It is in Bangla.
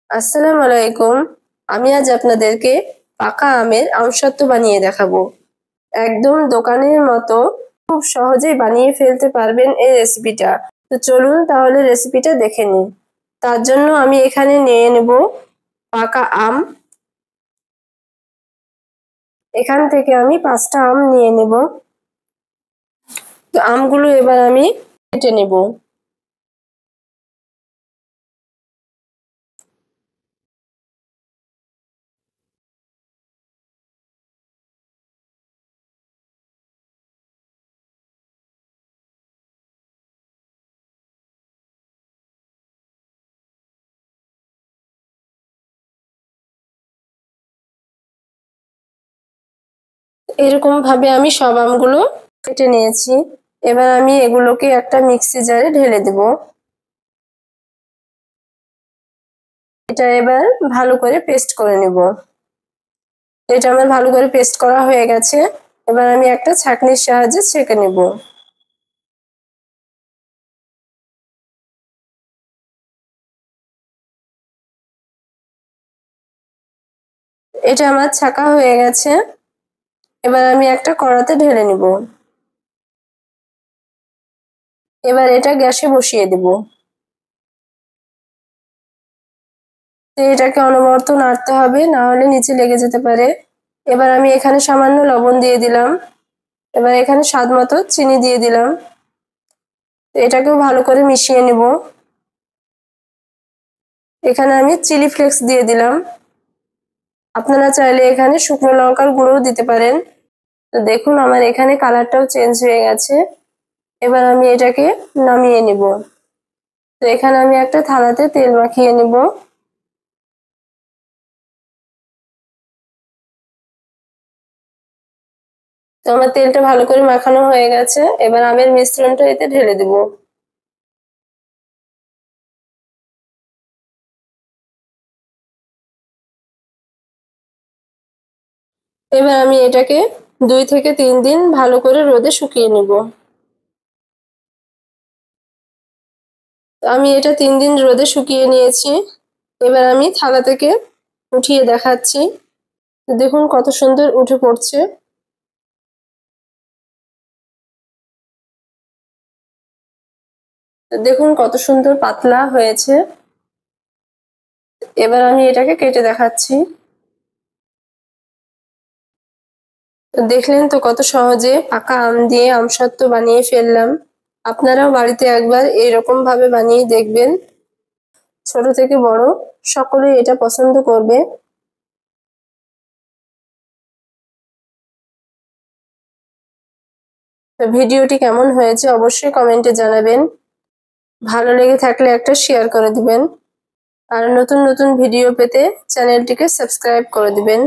আসসালামু আলাইকুম। আমি আজ আপনাদেরকে পাকা আমের আমসত্ত্ব বানিয়ে দেখাবো। একদম দোকানের মতো খুব সহজেই বানিয়ে ফেলতে পারবেন এই রেসিপিটা। তো চলুন তাহলে রেসিপিটা দেখে নিই। তার জন্য আমি এখানে নিয়ে নেব পাকা আম। এখান থেকে আমি 5টা আম নিয়ে নেব। তো আমগুলো এবার আমি কেটে নেব। এরকম ভাবে আমি সব আমগুলো কেটে নিয়েছি। এবার আমি এগুলোকে একটা মিক্সি জারে ঢেলে দেব। এটা এবার ভালো করে পেস্ট করে নেব। এটা আমার ভালো করে পেস্ট করা হয়ে গেছে। এবার আমি একটা ছাঁকনির সাহায্যে ছেঁকে নেব। এটা আমার ছাঁকা হয়ে গেছে। এবার আমি একটা কড়াতে ঢেলে নিব। এবার এটা গ্যাসে বসিয়ে দেব। এটাকে অনবরত নাড়তে হবে, না হলে নিচে লেগে যেতে পারে। এবার আমি এখানে সামান্য লবণ দিয়ে দিলাম। এবার এখানে স্বাদ মতো চিনি দিয়ে দিলাম। এটাকেও ভালো করে মিশিয়ে নেব। এখানে আমি চিলি ফ্লেক্স দিয়ে দিলাম। আপনারা চাইলে এখানে শুকনো লঙ্কার গুঁড়োও দিতে পারেন। তো দেখুন আমার এখানে কালারটাও চেঞ্জ হয়ে গেছে। এবার আমি এটাকে নামিয়ে নিব। তো এখানে আমি একটা থালাতে তেল মাখিয়ে নিব। তো আমার তেলটা ভালো করে মাখানো হয়ে গেছে। এবার আমের মিশ্রণটা এতে ঢেলে দেব। এবার আমি এটাকে 2 থেকে 3 দিন ভালো করে রোদে শুকিয়ে নেব। আমি এটা 3 দিন রোদে শুকিয়ে নিয়েছি। এবার আমি থালা থেকে উঠিয়ে দেখাচ্ছি। দেখুন কত সুন্দর উঠে পড়ছে। দেখুন কত সুন্দর পাতলা হয়েছে। এবার আমি এটাকে কেটে দেখাচ্ছি। দেখলেন তো কত সহজে পাকা আম দিয়ে আমসত্ত্ব বানিয়ে ফেললাম। আপনারাও বাড়িতে একবার এরকম ভাবে বানিয়ে দেখবেন। ছোট থেকে বড় সকলেই এটা পছন্দ করবে। তো ভিডিওটি কেমন হয়েছে অবশ্যই কমেন্টে জানাবেন। ভালো লেগে থাকলে একটা শেয়ার করে দিবেন। আর নতুন নতুন ভিডিও পেতে চ্যানেলটিকে সাবস্ক্রাইব করে দিবেন।